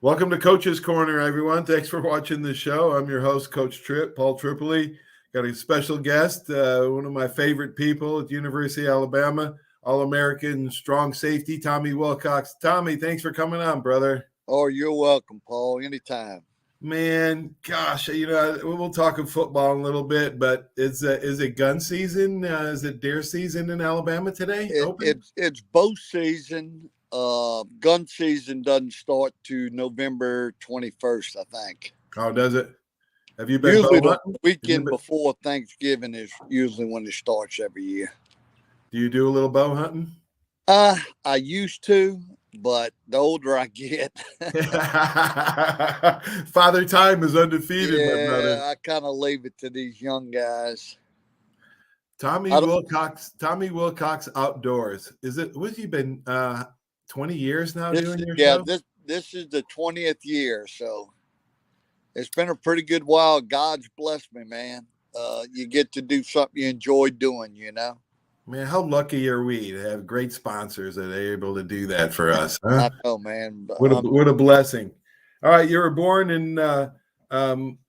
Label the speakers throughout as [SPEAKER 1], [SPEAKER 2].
[SPEAKER 1] Welcome to Coach's Corner, everyone. Thanks for watching the show. I'm your host, Coach Paul Tripoli. Got a special guest, one of my favorite people at the University of Alabama, All-American strong safety, Tommy Wilcox. Tommy, thanks for coming on, brother.
[SPEAKER 2] Oh, you're welcome, Paul. Anytime.
[SPEAKER 1] Man, gosh, we'll talk of football in a little bit, but is it gun season? Is it deer season in Alabama today?
[SPEAKER 2] It,
[SPEAKER 1] Open?
[SPEAKER 2] it's bow season. Gun season doesn't start to November 21st, I think.
[SPEAKER 1] Oh, does it? Have you been
[SPEAKER 2] Usually
[SPEAKER 1] bow
[SPEAKER 2] the
[SPEAKER 1] hunting?
[SPEAKER 2] weekend before Thanksgiving is usually when it starts every year.
[SPEAKER 1] Do you do a little bow hunting?
[SPEAKER 2] I used to, but the older I get,
[SPEAKER 1] Father Time is undefeated, my brother.
[SPEAKER 2] yeah, I kind of leave it to these young guys.
[SPEAKER 1] Tommy
[SPEAKER 2] I don't,
[SPEAKER 1] Wilcox. Tommy Wilcox Outdoors. Is it? What have you been? 20 years now
[SPEAKER 2] this
[SPEAKER 1] doing
[SPEAKER 2] is
[SPEAKER 1] your
[SPEAKER 2] yeah,
[SPEAKER 1] show?
[SPEAKER 2] this is the 20th year, so it's been a pretty good while. God's blessed me, man. You get to do something you enjoy doing.
[SPEAKER 1] Man, how lucky are we to have great sponsors that are able to do that for us? Huh?
[SPEAKER 2] I know, man.
[SPEAKER 1] What a blessing! All right, you were born in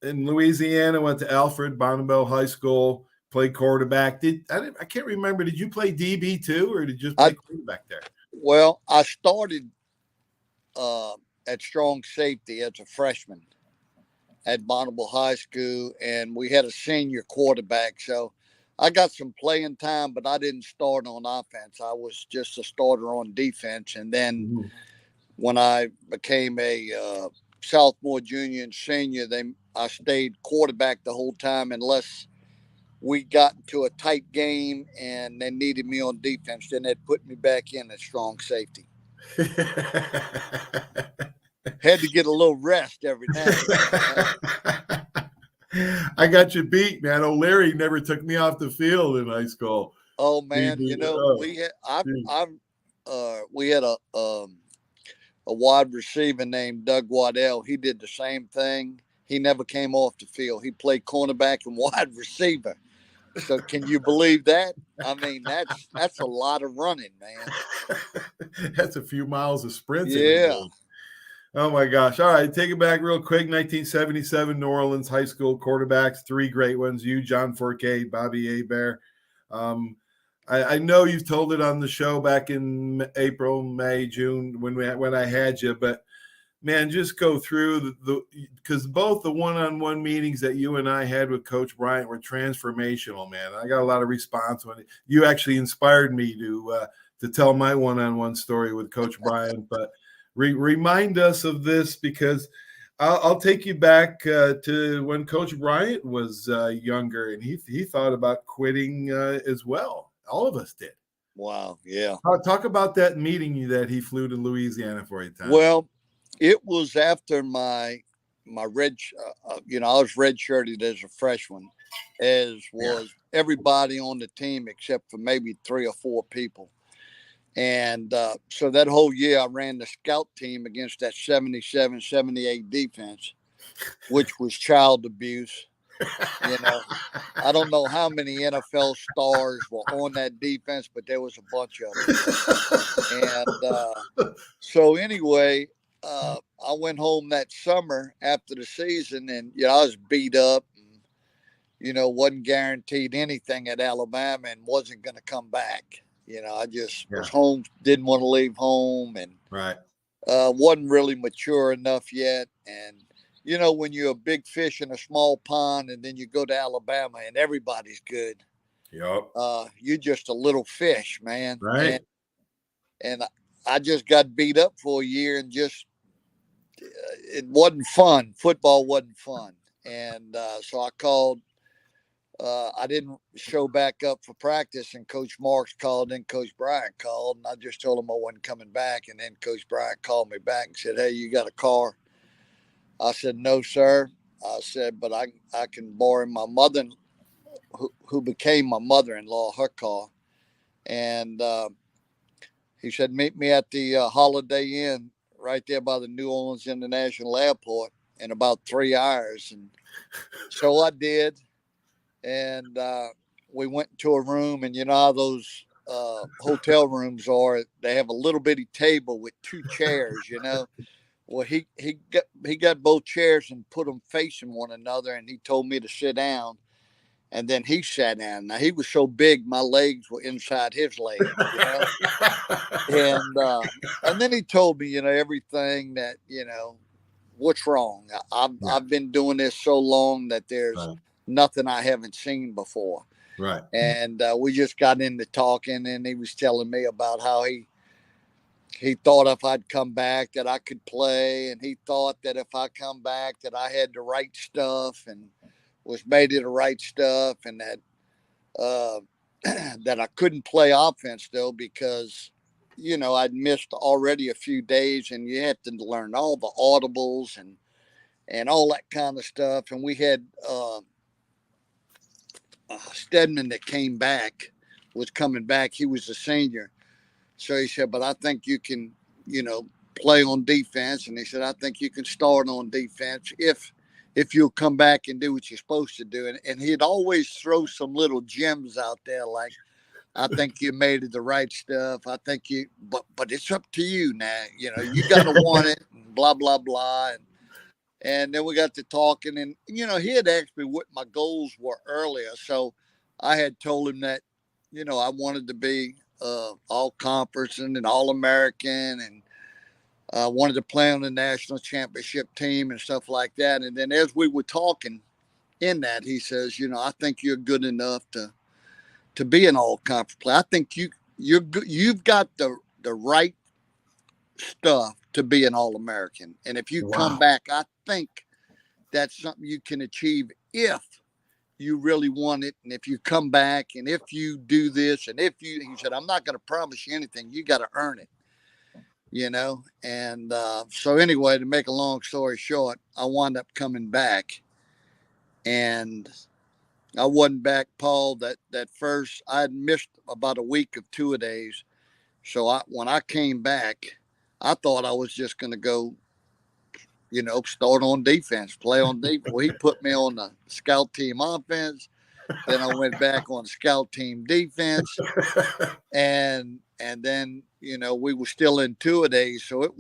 [SPEAKER 1] Louisiana. Went to Alfred Bonneville High School. Played quarterback. I can't remember. Did you play DB too, or did you just play
[SPEAKER 2] I
[SPEAKER 1] quarterback there?
[SPEAKER 2] well, I started at strong safety as a freshman at Bonneville High School, and we had a senior quarterback. So I got some playing time, but I didn't start on offense. I was just a starter on defense, and then
[SPEAKER 1] Mhm.
[SPEAKER 2] when I became a sophomore, junior, and senior, I stayed quarterback the whole time unless we got into a tight game and they needed me on defense. Then they'd put me back in at strong safety. Had to get a little rest every now and then.
[SPEAKER 1] I got you beat, man. O'Leary never took me off the field in high school.
[SPEAKER 2] Oh man,
[SPEAKER 1] Oh,
[SPEAKER 2] we had a wide receiver named Doug Waddell. He did the same thing. He never came off the field. He played cornerback and wide receiver. So can you believe that? I mean, that's a lot of running, man.
[SPEAKER 1] That's a few miles of sprints it was
[SPEAKER 2] Yeah.
[SPEAKER 1] doing. Oh my gosh. All right, take it back real quick. 1977 New Orleans high school quarterbacks, three great ones. You, John Forcade, Bobby Hebert. Um, I know you've told it on the show back in April, May, June when I had you, but man, just go through the because both the one-on-one meetings that you and I had with Coach Bryant were transformational, man. I got a lot of response when you actually inspired me to tell my one-on-one story with Coach Bryant. But remind us of this because I'll take you back to when Coach Bryant was younger, and he thought about quitting as well. All of us did.
[SPEAKER 2] Wow. Yeah.
[SPEAKER 1] Talk about that meeting that he flew to Louisiana for you, Tom.
[SPEAKER 2] Well, it was after my I was redshirted as a freshman, as
[SPEAKER 1] Yeah.
[SPEAKER 2] was everybody on the team except for maybe three or four people. And so that whole year, I ran the scout team against that 77, 78 defense, which was child abuse. You know, I don't know how many NFL stars were on that defense, but there was a bunch of them. And so anyway, I went home that summer after the season, and I was beat up, and wasn't guaranteed anything at Alabama, and wasn't going to come back. I just was
[SPEAKER 1] Yeah.
[SPEAKER 2] home, didn't want to leave home, and
[SPEAKER 1] Right.
[SPEAKER 2] wasn't really mature enough yet. And when you're a big fish in a small pond, and then you go to Alabama, and everybody's good,
[SPEAKER 1] Yep.
[SPEAKER 2] you're just a little fish, man. And
[SPEAKER 1] Right.
[SPEAKER 2] and I just got beat up for a year, and just it wasn't fun. Football wasn't fun, and so I called. I didn't show back up for practice, and Coach Marks called, and Coach Bryant called, and I just told him I wasn't coming back. And then Coach Bryant called me back and said, "Hey, you got a car?" I said, "No, sir." I said, "But I can borrow my mother, who became my mother-in-law, her car." And he said, "Meet me at the Holiday Inn right there by the New Orleans International Airport in about 3 hours." And so I did. And we went to a room, and you know how those hotel rooms are. They have a little bitty table with two chairs. Well, he got both chairs and put them facing one another, and he told me to sit down. And then he sat down. Now he was so big, my legs were inside his legs. And then he told me, everything that what's wrong.
[SPEAKER 1] Yeah.
[SPEAKER 2] I've been doing this so long that there's
[SPEAKER 1] Right.
[SPEAKER 2] nothing I haven't seen before.
[SPEAKER 1] Right.
[SPEAKER 2] And we just got into talking, and he was telling me about how he thought if I'd come back that I could play, and he thought that if I come back that I had the right stuff and was made of the right stuff, and that that I couldn't play offense though because I'd missed already a few days, and you have to learn all the audibles and all that kind of stuff. And we had Stedman that came back was coming back. He was a senior, so he said, "But I think you can, play on defense." And he said, "I think you can start on defense if you'll come back and do what you're supposed to do." And he'd always throw some little gems out there like, "I think you made it the right stuff. I think but it's up to you now. You got to want it." And blah blah blah. And then we got to talking, and he had asked me what my goals were earlier, so I had told him that I wanted to be all conference and all American, and wanted to play on the national championship team and stuff like that. And then as we were talking in that, he says, "I think you're good enough to be an all conference player. I think you've got the right stuff to be an all American. And if you come back, I think that's something you can achieve if you really want it. And if you come back, and if you do this, and he said, I'm not going to promise you anything. You got to earn it." And so anyway, to make a long story short, I wound up coming back, and I wasn't back, Paul, that first. I had missed about a week of 2-a-days. So when I came back, I thought I was just going to go, start on defense, play on defense. Well, he put me on the scout team offense. Then I went back on scout team defense, and then we were still in 2-a-days, so it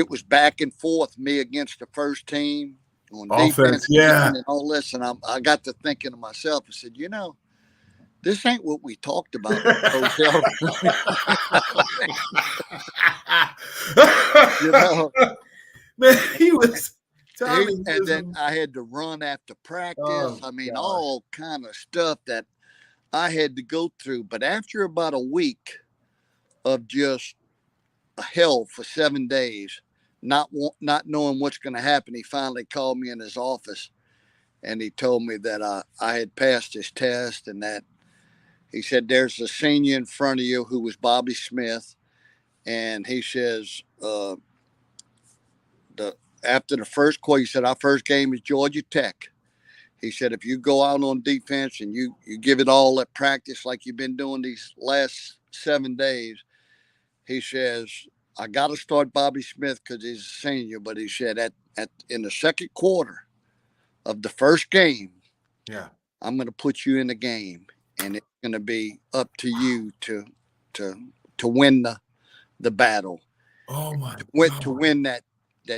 [SPEAKER 2] was back and forth, me against the first team on
[SPEAKER 1] Offense,
[SPEAKER 2] defense,
[SPEAKER 1] yeah,
[SPEAKER 2] and all this. And I got to thinking to myself, I said, this ain't what we talked about in the hotel.
[SPEAKER 1] Man, he was. Tommy,
[SPEAKER 2] and then I had to run after practice. All kind of stuff that I had to go through. But after about a week of just hell for 7 days, not knowing what's going to happen, he finally called me in his office, and he told me that I had passed his test, and that he said, "There's a senior in front of you who was Bobby Smith," and he says, after the first quarter, he said, "Our first game is Georgia Tech." He said, "If you go out on defense and you give it all at practice like you've been doing these last 7 days," he says, "I got to start Bobby Smith because he's a senior." But he said, in the second quarter of the first game,
[SPEAKER 1] yeah,
[SPEAKER 2] I'm going to put you in the game, and it's going to be up to you to win the battle.
[SPEAKER 1] Oh my
[SPEAKER 2] God. To win that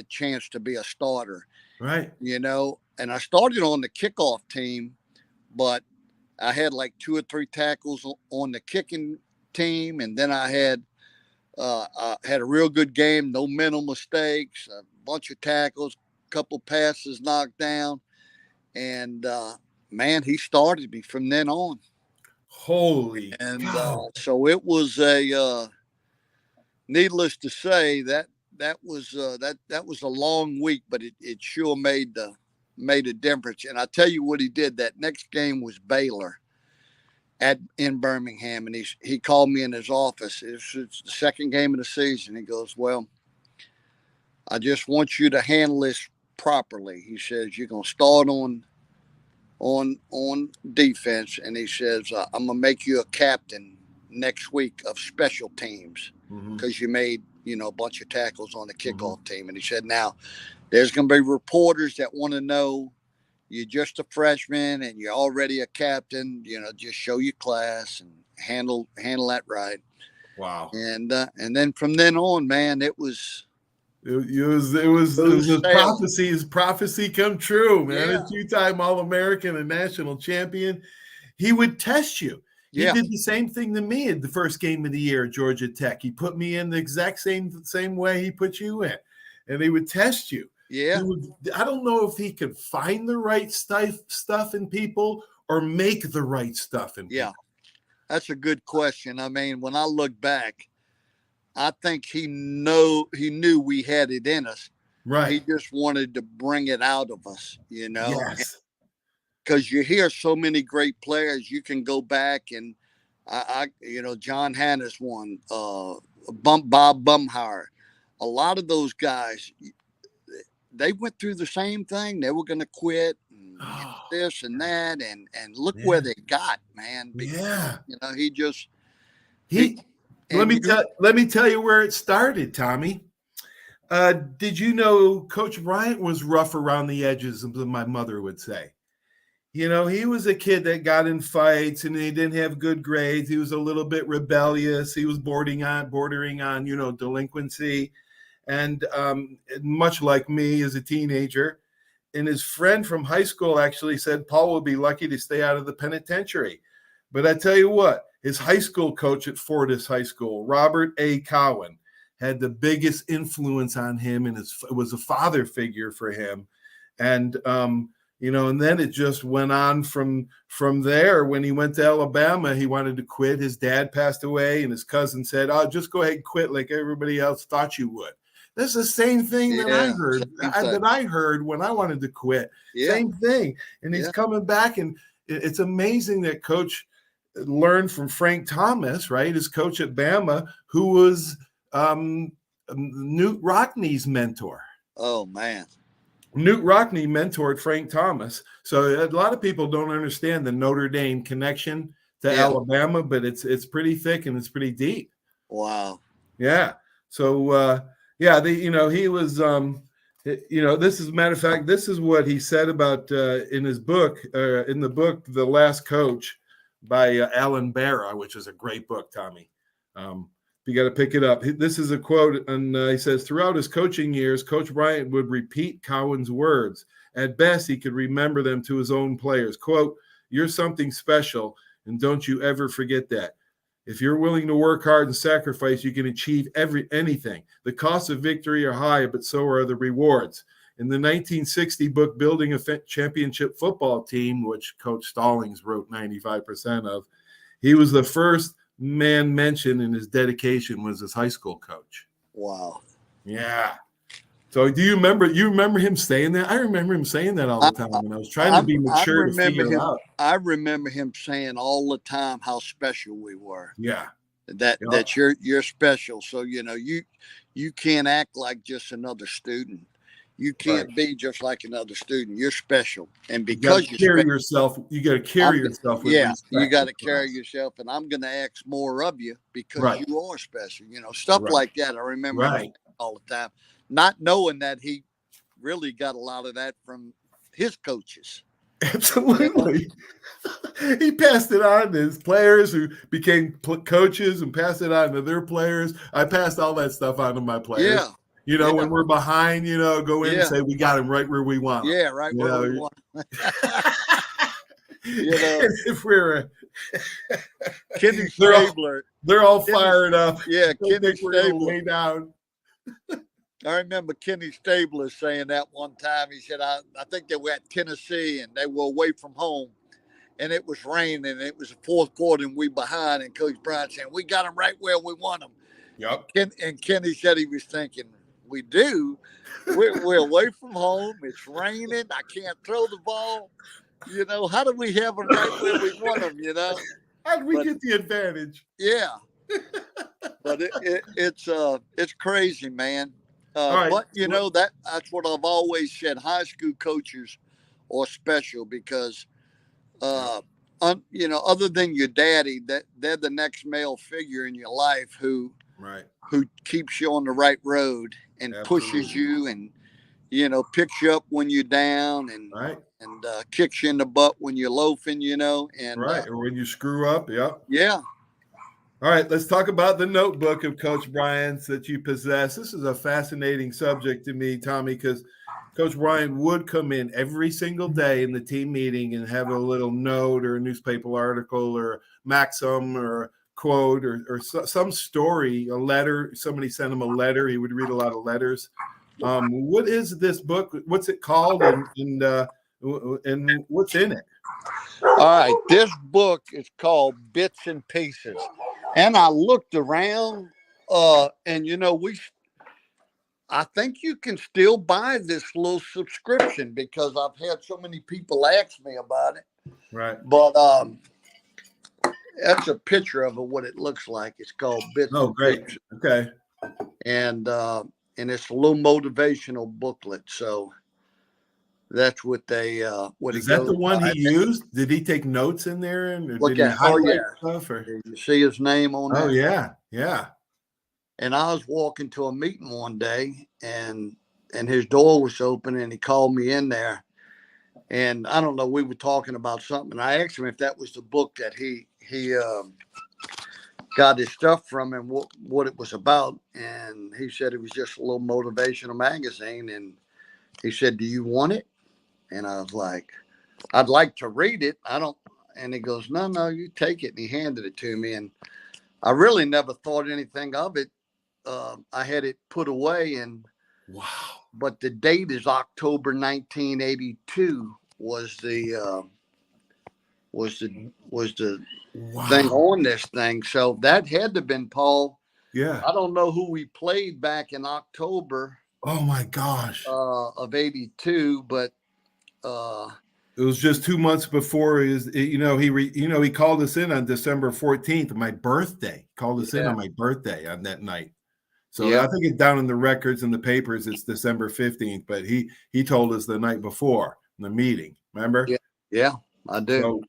[SPEAKER 2] chance to be a starter.
[SPEAKER 1] Right.
[SPEAKER 2] And I started on the kickoff team, but I had like 2 or 3 tackles on the kicking team, and then I had a real good game, no mental mistakes, a bunch of tackles, a couple passes knocked down, and man, he started me from then on.
[SPEAKER 1] Holy
[SPEAKER 2] and
[SPEAKER 1] cow.
[SPEAKER 2] So it was needless to say that was a long week, but it sure made a difference. And I tell you what he did. That next game was Baylor in Birmingham, and he called me in his office. It's the second game of the season. He goes, "Well, I just want you to handle this properly." He says, "You're gonna start on defense," and he says, "I'm gonna make you a captain next week of special teams because you made a bunch of tackles on the kickoff team." And he said, "Now there's gonna be reporters that want to know you're just a freshman and you're already a captain. Just show your class and handle that right."
[SPEAKER 1] Wow.
[SPEAKER 2] And then from then on, man, it was
[SPEAKER 1] It was a
[SPEAKER 2] sailing.
[SPEAKER 1] prophecy. His prophecy come true, man.
[SPEAKER 2] Yeah.
[SPEAKER 1] A two-time All-American, a national champion. He would test you. He
[SPEAKER 2] Yeah.
[SPEAKER 1] did the same thing to me at the first game of the year at Georgia Tech. He put me in the exact same way he put you in, and he would test you.
[SPEAKER 2] Yeah.
[SPEAKER 1] I don't know if he could find the right stuff in people or make the right stuff in people.
[SPEAKER 2] Yeah. That's a good question. I mean, when I look back, I think he knew we had it in us.
[SPEAKER 1] Right.
[SPEAKER 2] He just wanted to bring it out of us, you know.
[SPEAKER 1] Yes.
[SPEAKER 2] Because you hear so many great players, you can go back and John Hannes won, Bob Bumhauer. A lot of those guys, they went through the same thing. They were going to quit, and this and that, and look where they got, man. Because, he just
[SPEAKER 1] let me tell you where it started, Tommy. Did you know Coach Bryant was rough around the edges, as my mother would say? He was a kid that got in fights and he didn't have good grades. He was a little bit rebellious. He was bordering on, delinquency. And much like me as a teenager. And his friend from high school actually said Paul would be lucky to stay out of the penitentiary. But I tell you what, his high school coach at Fortis High School, Robert A. Cowan, had the biggest influence on him and was a father figure for him. And, and then it just went on from there. When he went to Alabama, he wanted to quit. His dad passed away and his cousin said, "Oh, just go ahead and quit like everybody else thought you would." That's the same thing that I heard when I wanted to quit. Yeah. Same thing. And he's coming back, and it's amazing that Coach learned from Frank Thomas, right? His coach at Bama, who was Newt Rockney's mentor.
[SPEAKER 2] Oh, man.
[SPEAKER 1] Newt Rockney mentored Frank Thomas. So a lot of people don't understand the Notre Dame connection to Alabama, but it's pretty thick and it's pretty deep.
[SPEAKER 2] Wow.
[SPEAKER 1] Yeah. So, he was, this is a matter of fact, this is what he said about in his book, The Last Coach by Alan Barra, which is a great book, Tommy. You got to pick it up. This is a quote, and he says, throughout his coaching years, Coach Bryant would repeat Cowan's words. At best, he could remember them to his own players. Quote, "You're something special, and don't you ever forget that. If you're willing to work hard and sacrifice, you can achieve anything. The costs of victory are high, but so are the rewards." In the 1960 book, Building a Championship Football Team, which Coach Stallings wrote 95% of, he was the first man mentioned, and his dedication was his high school coach.
[SPEAKER 2] Wow.
[SPEAKER 1] Yeah. So do you remember him saying that? I remember him saying that all the time when I was trying to be mature to figure it out.
[SPEAKER 2] I remember him saying all the time how special we were.
[SPEAKER 1] Yeah.
[SPEAKER 2] That you're special. So, you can't act like just another student. You can't be just like another student. You're special. And because
[SPEAKER 1] you got to carry yourself with respect.
[SPEAKER 2] You got to carry yourself, and I'm going to ask more of you because you are special. Stuff like that. I remember all the time. Not knowing that he really got a lot of that from his coaches.
[SPEAKER 1] Absolutely. He passed it on to his players who became coaches and passed it on to their players. I passed all that stuff on to my players.
[SPEAKER 2] Yeah.
[SPEAKER 1] When we're behind, go in and say, we got him right where we want him.
[SPEAKER 2] Yeah, right where we want him.
[SPEAKER 1] If we're
[SPEAKER 2] Kenny Stabler.
[SPEAKER 1] They're all fired up.
[SPEAKER 2] Yeah, Kenny Stabler.
[SPEAKER 1] Way down.
[SPEAKER 2] I remember Kenny Stabler saying that one time. He said, I think they were at Tennessee and they were away from home and it was raining and it was the fourth quarter and we behind, and Coach Bryant saying, we got them right where we want them.
[SPEAKER 1] Yep.
[SPEAKER 2] And Kenny said he was thinking, we do. We're away from home. It's raining. I can't throw the ball. How do we have them right where we want them,
[SPEAKER 1] How do we get the advantage?
[SPEAKER 2] Yeah. But it's crazy, man.
[SPEAKER 1] Right.
[SPEAKER 2] But that's what I've always said. High school coaches are special because, other than your daddy, that they're the next male figure in your life who keeps you on the right road and pushes you and picks you up when you're down and kicks you in the butt when you're loafing, and
[SPEAKER 1] or when you screw up.
[SPEAKER 2] Yeah.
[SPEAKER 1] All right, let's talk about the notebook of Coach Bryant's that you possess. This is a fascinating subject to me, Tommy, because Coach Bryant would come in every single day in the team meeting and have a little note or a newspaper article or maxim or a quote or some story, a letter. Somebody sent him a letter. He would read a lot of letters. What is this book? What's it called? And what's in it?
[SPEAKER 2] All right, this book is called Bits and Pieces, and I looked around, and I think you can still buy this little subscription because I've had so many people ask me about it.
[SPEAKER 1] Right.
[SPEAKER 2] But that's a picture of it, what it looks like. It's called Bits and
[SPEAKER 1] great.
[SPEAKER 2] Pieces.
[SPEAKER 1] Okay.
[SPEAKER 2] And it's a little motivational booklet. So that's what they what
[SPEAKER 1] is
[SPEAKER 2] it
[SPEAKER 1] that
[SPEAKER 2] goes
[SPEAKER 1] the one
[SPEAKER 2] by.
[SPEAKER 1] he used? Did he take notes in there and
[SPEAKER 2] Look
[SPEAKER 1] did he
[SPEAKER 2] at
[SPEAKER 1] highlight stuff? Or?
[SPEAKER 2] You see his name on there?
[SPEAKER 1] Oh yeah.
[SPEAKER 2] And I was walking to a meeting one day, and his door was open, and he called me in there. And I don't know, we were talking about something. And I asked him if that was the book that he got his stuff from and what it was about. And he said it was just a little motivational magazine. And he said, "Do you want it?" And I was like, "I'd like to read it. I don't." And he goes, No, you take it." And he handed it to me. And I really never thought anything of it. I had it put away, and
[SPEAKER 1] wow.
[SPEAKER 2] But the date is October 1982 was the
[SPEAKER 1] wow.
[SPEAKER 2] thing on this thing. So that had to have been Paul.
[SPEAKER 1] Yeah.
[SPEAKER 2] I don't know who we played back in October.
[SPEAKER 1] Oh my gosh.
[SPEAKER 2] Of 82, but
[SPEAKER 1] it was just 2 months before he called us in on December 14th, my birthday. Called us in on my birthday on that night. So I think it's down in the records and the papers. It's December 15th, but he told us the night before in the meeting. Remember?
[SPEAKER 2] Yeah, I do.
[SPEAKER 1] So,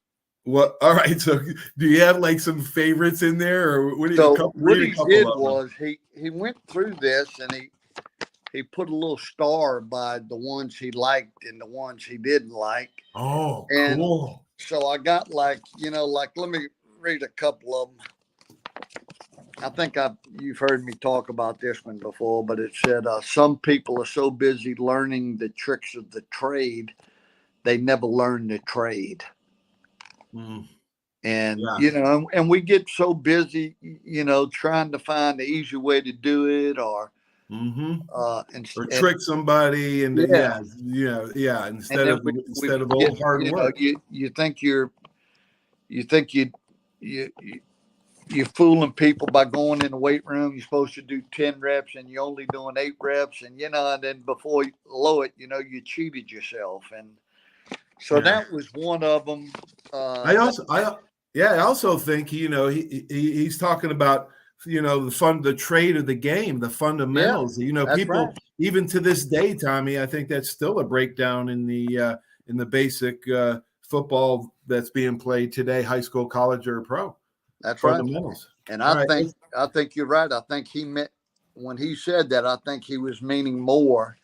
[SPEAKER 1] what? All right. So, do you have like some favorites in there, or what?
[SPEAKER 2] What he did was he went through this and he put a little star by the ones he liked and the ones he didn't like.
[SPEAKER 1] Oh,
[SPEAKER 2] and
[SPEAKER 1] cool.
[SPEAKER 2] So I got let me read a couple of them. I think you've heard me talk about this one before, but it said, some people are so busy learning the tricks of the trade, they never learn the trade.
[SPEAKER 1] Mm.
[SPEAKER 2] And, and we get so busy, trying to find the easy way to do it or
[SPEAKER 1] trick somebody. And instead of all hard work.
[SPEAKER 2] You think you're fooling people by going in the weight room. You're supposed to do 10 reps and you're only doing 8 reps. And, and then before you low it, you cheated yourself. And so that was one of them.
[SPEAKER 1] I also think, he's talking about, the trade of the game, the fundamentals, people, right. Even to this day, Tommy, I think that's still a breakdown in the basic football that's being played today, high school, college, or pro.
[SPEAKER 2] That's
[SPEAKER 1] fundamentals.
[SPEAKER 2] Right. And I think you're right. I think he meant when he said that, I think he was meaning more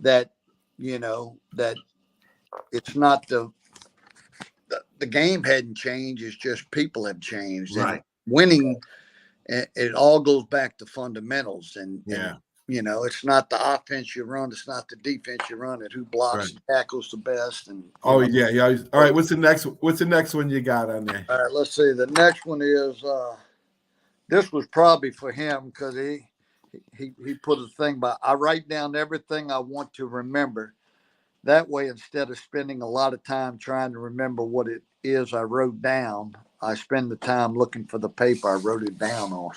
[SPEAKER 2] that, that it's not the game hadn't changed. It's just people have changed.
[SPEAKER 1] Right.
[SPEAKER 2] And winning, it all goes back to fundamentals. And it's not the offense you run. It's not the defense you run. It's who blocks and tackles the best. And
[SPEAKER 1] All right. What's the next one you got on there?
[SPEAKER 2] All right. Let's see. The next one is this was probably for him because he put a thing by. I write down everything I want to remember. That way, instead of spending a lot of time trying to remember what it is I wrote down, I spend the time looking for the paper I wrote it down on.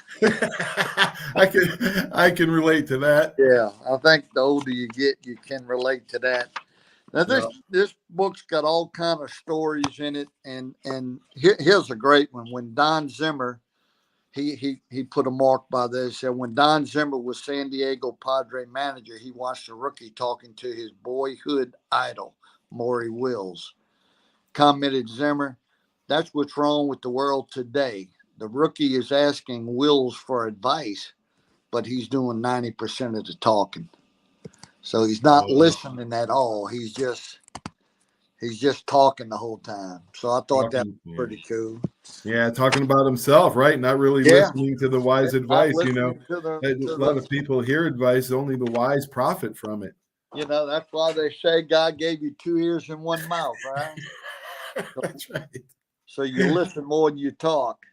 [SPEAKER 1] I can relate to that.
[SPEAKER 2] Yeah, I think the older you get, you can relate to that. Now this book's got all kind of stories in it, and here's a great one. When Don Zimmer, he put a mark by this. Said when Don Zimmer was San Diego Padre manager, he watched a rookie talking to his boyhood idol, Maury Wills. Commented Zimmer, "That's what's wrong with the world today. The rookie is asking Wills for advice, but he's doing 90% of the talking. So he's not listening at all. He's He's just talking the whole time. So I thought that was pretty cool.
[SPEAKER 1] Yeah, talking about himself, right? Not really listening to the wise advice.
[SPEAKER 2] Not
[SPEAKER 1] You know,
[SPEAKER 2] listening
[SPEAKER 1] a lot of people hear advice, only the wise profit from it.
[SPEAKER 2] You know, that's why they say God gave you 2 ears and 1 mouth, right?
[SPEAKER 1] That's right.
[SPEAKER 2] So you listen more than you talk.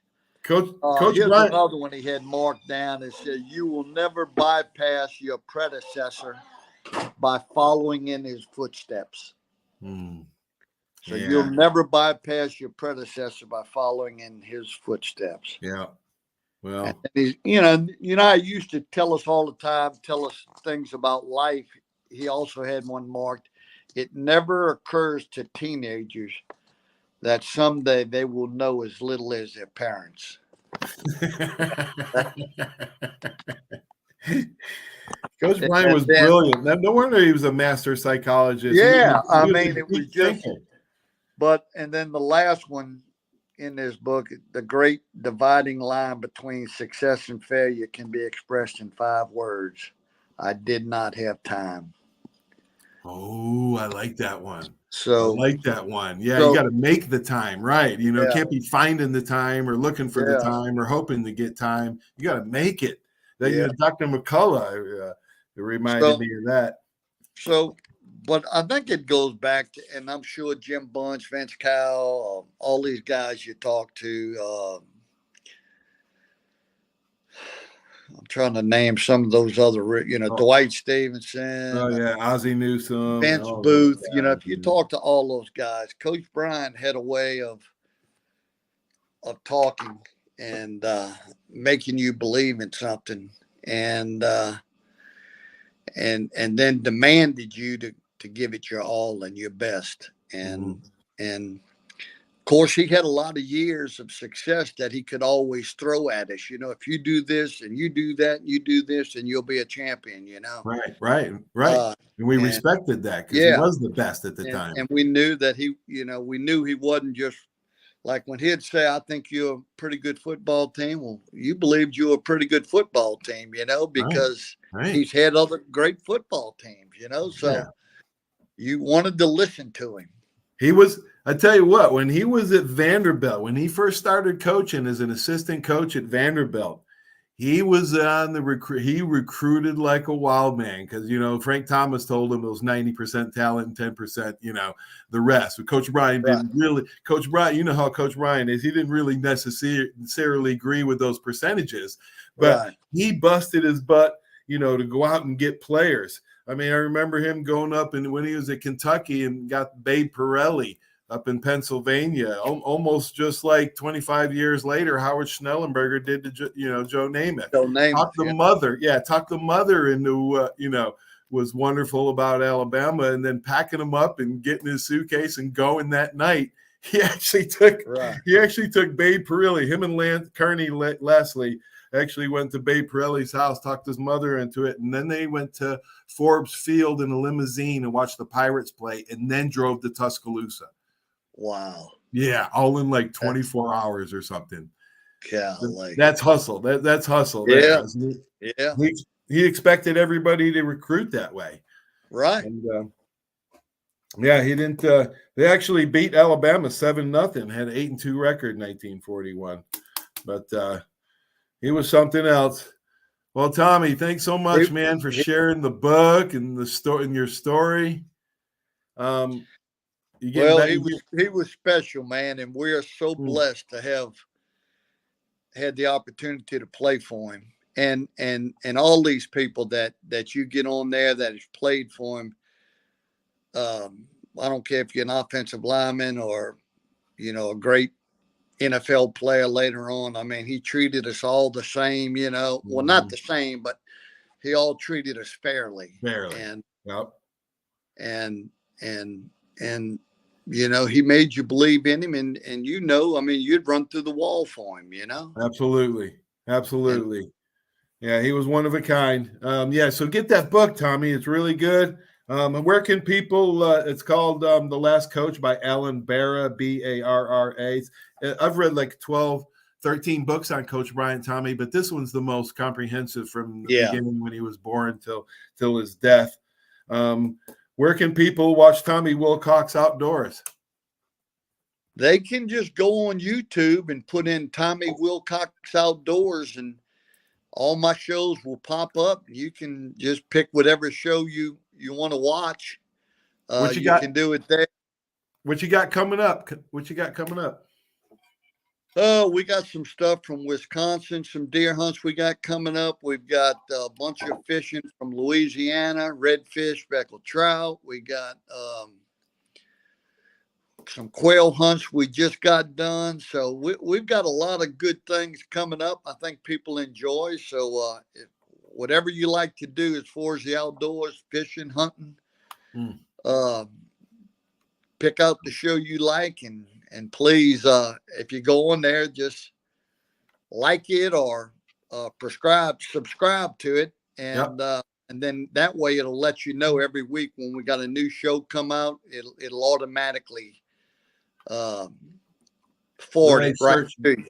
[SPEAKER 1] Coach
[SPEAKER 2] Here's
[SPEAKER 1] Bryant.
[SPEAKER 2] another one he had marked down. It said, "You will never bypass your predecessor by following in his footsteps." So you'll never bypass your predecessor by following in his footsteps.
[SPEAKER 1] Yeah. Well,
[SPEAKER 2] and you know, he used to tell us all the time, tell us things about life. He also had one marked. It never occurs to teenagers that someday they will know as little as their parents.
[SPEAKER 1] Coach Bryant was brilliant. No wonder he was a master psychologist.
[SPEAKER 2] Yeah,
[SPEAKER 1] he was it was just. Thinker.
[SPEAKER 2] And then the last one in this book, the great dividing line between success and failure can be expressed in 5 words. I did not have time.
[SPEAKER 1] Oh, I like that one.
[SPEAKER 2] So
[SPEAKER 1] I like that one. Yeah, you got to make the time, right? You know, can't be finding the time or looking for the time or hoping to get time. You got to make it. That you know, Dr. McCullough reminded me of that.
[SPEAKER 2] So, but I think it goes back to, and I'm sure Jim Bunch, Vince Cowell, all these guys you talk to. I'm trying to name some of those other, you know, Dwight Stevenson.
[SPEAKER 1] Oh, yeah. Ozzie Newsome.
[SPEAKER 2] Vince Booth. You know, if you talk to all those guys, Coach Bryant had a way of talking and making you believe in something and then demanded you to give it your all and your best. And of course, he had a lot of years of success that he could always throw at us. You know, if you do this and you do that, and you do this, and you'll be a champion, you know?
[SPEAKER 1] Right. And we respected that because he was the best at the time.
[SPEAKER 2] And we knew that we knew he wasn't just like when he'd say, I think you're a pretty good football team. Well, you believed you were a pretty good football team, you know, because he's had other great football teams, you know? So you wanted to listen to him.
[SPEAKER 1] He was, I tell you what, when he was at Vanderbilt, when he first started coaching as an assistant coach at Vanderbilt, he was on the he recruited like a wild man because, you know, Frank Thomas told him it was 90% talent and 10%, you know, the rest. But Coach Bryant didn't really, Coach Bryant, you know how Coach Bryant is. He didn't really necessarily agree with those percentages, but he busted his butt, you know, to go out and get players. I mean, I remember him going up and when he was at Kentucky and got Babe Pirelli up in Pennsylvania, almost just like 25 years later, Howard Schnellenberger did to Joe Namath. Talk the mother into was wonderful about Alabama, and then packing him up and getting his suitcase and going that night. He actually took Babe Pirelli. Him and Kearney Leslie actually went to Babe Pirelli's house, talked his mother into it, and then they went to Forbes Field in a limousine and watched the Pirates play, and then drove to Tuscaloosa.
[SPEAKER 2] Wow.
[SPEAKER 1] Yeah, all in like 24 hours or something.
[SPEAKER 2] Golly.
[SPEAKER 1] That's hustle. That's hustle.
[SPEAKER 2] Yeah.
[SPEAKER 1] Yeah. He expected everybody to recruit that way.
[SPEAKER 2] Right.
[SPEAKER 1] And, he didn't. They actually beat Alabama 7-0. Had an 8-2 record in 1941. But he was something else. Well, Tommy, thanks so much, man, for sharing the book and the story and your story.
[SPEAKER 2] He was special, man, and we are so blessed to have had the opportunity to play for him, and all these people that you get on there that has played for him. I don't care if you're an offensive lineman or, you know, a great NFL player later on. I mean, he treated us all the same, you know. Well, not the same, but he all treated us fairly. And you know, he made you believe in him, and you know, I mean, you'd run through the wall for him, you know.
[SPEAKER 1] Absolutely. Yeah, he was one of a kind. So get that book, Tommy. It's really good. Where can people? It's called The Last Coach by Alan Barra, Barra. I've read like 12, 13 books on Coach Bryant, Tommy, but this one's the most comprehensive from the beginning when he was born till his death. Where can people watch Tommy Wilcox Outdoors?
[SPEAKER 2] They can just go on YouTube and put in Tommy Wilcox Outdoors, and all my shows will pop up. You can just pick whatever show you want to watch. You can do it there.
[SPEAKER 1] What you got coming up?
[SPEAKER 2] We got some stuff from Wisconsin, some deer hunts we got coming up. We've got a bunch of fishing from Louisiana, redfish, speckled trout. We got some quail hunts we just got done. So we've got a lot of good things coming up. I think people enjoy. So whatever you like to do as far as the outdoors, fishing, hunting, pick out the show you like, and please, if you go on there, just like it or subscribe to it. And then that way it'll let you know every week when we got a new show come out. It'll automatically forward it right to you.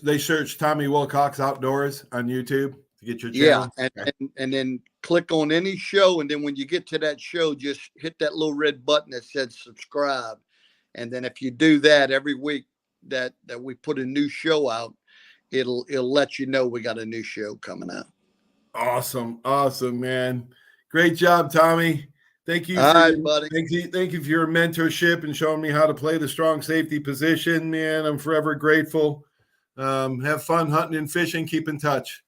[SPEAKER 1] They search Tommy Wilcox Outdoors on YouTube to get your channel?
[SPEAKER 2] Yeah, and then click on any show, and then when you get to that show, just hit that little red button that says subscribe. And then if you do that every week that we put a new show out, it'll let you know we got a new show coming out.
[SPEAKER 1] Awesome, man. Great job, Tommy. Thank you.
[SPEAKER 2] All right, buddy.
[SPEAKER 1] Thank you for your mentorship and showing me how to play the strong safety position, man. I'm forever grateful. Have fun hunting and fishing. Keep in touch.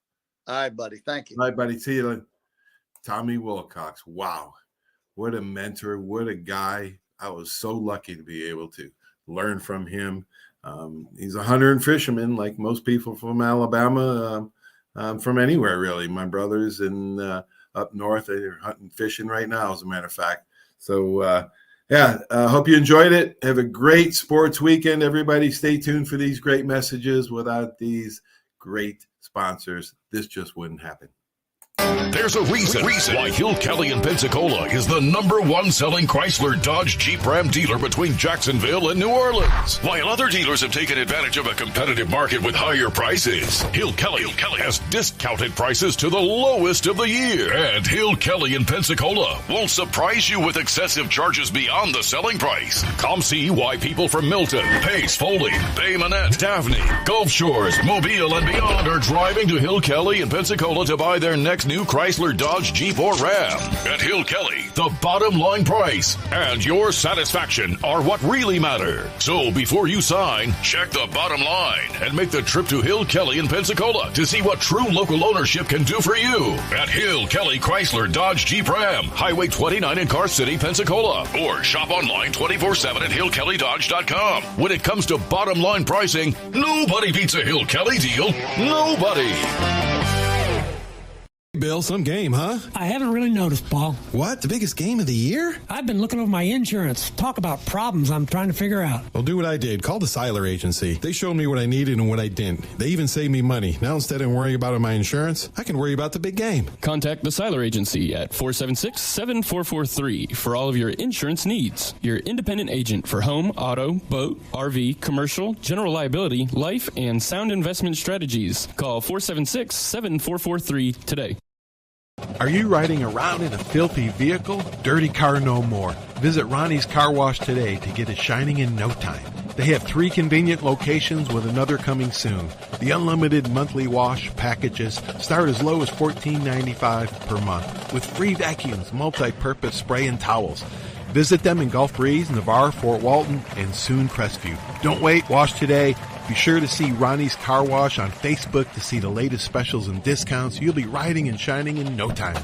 [SPEAKER 2] All right, buddy. Thank you.
[SPEAKER 1] All right, buddy. See you later. Tommy Wilcox. Wow. What a mentor. What a guy. I was so lucky to be able to learn from him. He's a hunter and fisherman like most people from Alabama, from anywhere, really. My brothers up north, they're hunting, fishing right now, as a matter of fact. So, hope you enjoyed it. Have a great sports weekend, everybody. Stay tuned for these great messages. Without these great sponsors, this just wouldn't happen.
[SPEAKER 3] There's a reason why Hill Kelly in Pensacola is the #1 selling Chrysler Dodge Jeep Ram dealer between Jacksonville and New Orleans. While other dealers have taken advantage of a competitive market with higher prices, Hill Kelly has discounted prices to the lowest of the year. And Hill Kelly in Pensacola won't surprise you with excessive charges beyond the selling price. Come see why people from Milton, Pace, Foley, Bay Minette, Daphne, Gulf Shores, Mobile, and beyond are driving to Hill Kelly in Pensacola to buy their next new Chrysler, Dodge, Jeep, or Ram. At Hill Kelly, the bottom line price and your satisfaction are what really matter. So before you sign, check the bottom line and make the trip to Hill Kelly in Pensacola to see what true local ownership can do for you. At Hill Kelly Chrysler, Dodge, Jeep, Ram, Highway 29 in Car City, Pensacola. Or shop online 24/7 at hillkellydodge.com. When it comes to bottom line pricing, nobody beats a Hill Kelly deal. Nobody.
[SPEAKER 4] Bill, some game, huh?
[SPEAKER 5] I haven't really noticed, Paul.
[SPEAKER 4] What? The biggest game of the year?
[SPEAKER 5] I've been looking over my insurance. Talk about problems I'm trying to figure out.
[SPEAKER 4] Well, do what I did. Call the Seiler Agency. They showed me what I needed and what I didn't. They even saved me money. Now, instead of worrying about my insurance, I can worry about the big game.
[SPEAKER 6] Contact the Seiler Agency at 476-7443 for all of your insurance needs. Your independent agent for home, auto, boat, RV, commercial, general liability, life, and sound investment strategies. Call 476-7443 today.
[SPEAKER 7] Are you riding around in a filthy vehicle? Dirty car no more. Visit Ronnie's Car Wash today to get it shining in no time. They have 3 convenient locations with another coming soon. The unlimited monthly wash packages start as low as $14.95 per month with free vacuums, multi-purpose spray, and towels. Visit them in Gulf Breeze, Navarre, Fort Walton, and soon Crestview. Don't wait, wash today. Be sure to see Ronnie's Car Wash on Facebook to see the latest specials and discounts. You'll be riding and shining in no time.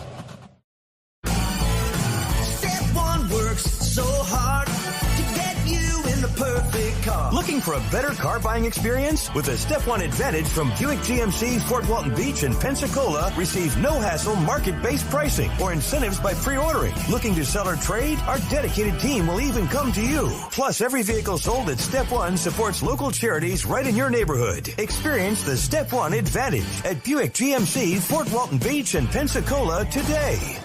[SPEAKER 8] Step One works so hard to get you in the perfect car.
[SPEAKER 9] Looking for a better car buying experience? With the Step One Advantage from Buick GMC, Fort Walton Beach, and Pensacola, receive no-hassle market-based pricing or incentives by pre-ordering. Looking to sell or trade? Our dedicated team will even come to you. Plus, every vehicle sold at Step One supports local charities right in your neighborhood. Experience the Step One Advantage at Buick GMC, Fort Walton Beach, and Pensacola today.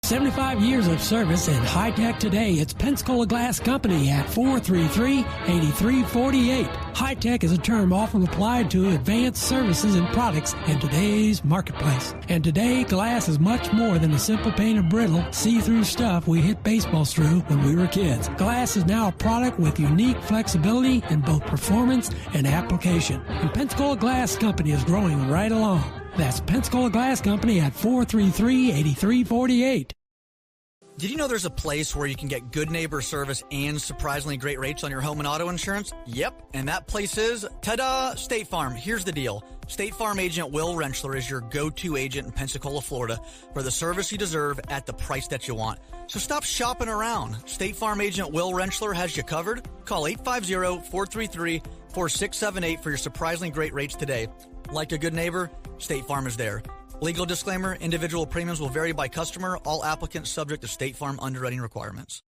[SPEAKER 5] 75 years of service and high tech today. It's Pensacola Glass Company at 433-8348. High tech is a term often applied to advanced services and products in today's marketplace. And today, glass is much more than a simple pane of brittle, see-through stuff we hit baseballs through when we were kids. Glass is now a product with unique flexibility in both performance and application. And Pensacola Glass Company is growing right along. That's Pensacola Glass Company at 433-8348.
[SPEAKER 10] Did you know there's a place where you can get good neighbor service and surprisingly great rates on your home and auto insurance? Yep, and that place is, ta-da, State Farm. Here's the deal. State Farm agent Will Rentschler is your go-to agent in Pensacola, Florida for the service you deserve at the price that you want. So stop shopping around. State Farm agent Will Rentschler has you covered. Call 850-433-4678 for your surprisingly great rates today. Like a good neighbor, State Farm is there. Legal disclaimer, individual premiums will vary by customer. All applicants subject to State Farm underwriting requirements.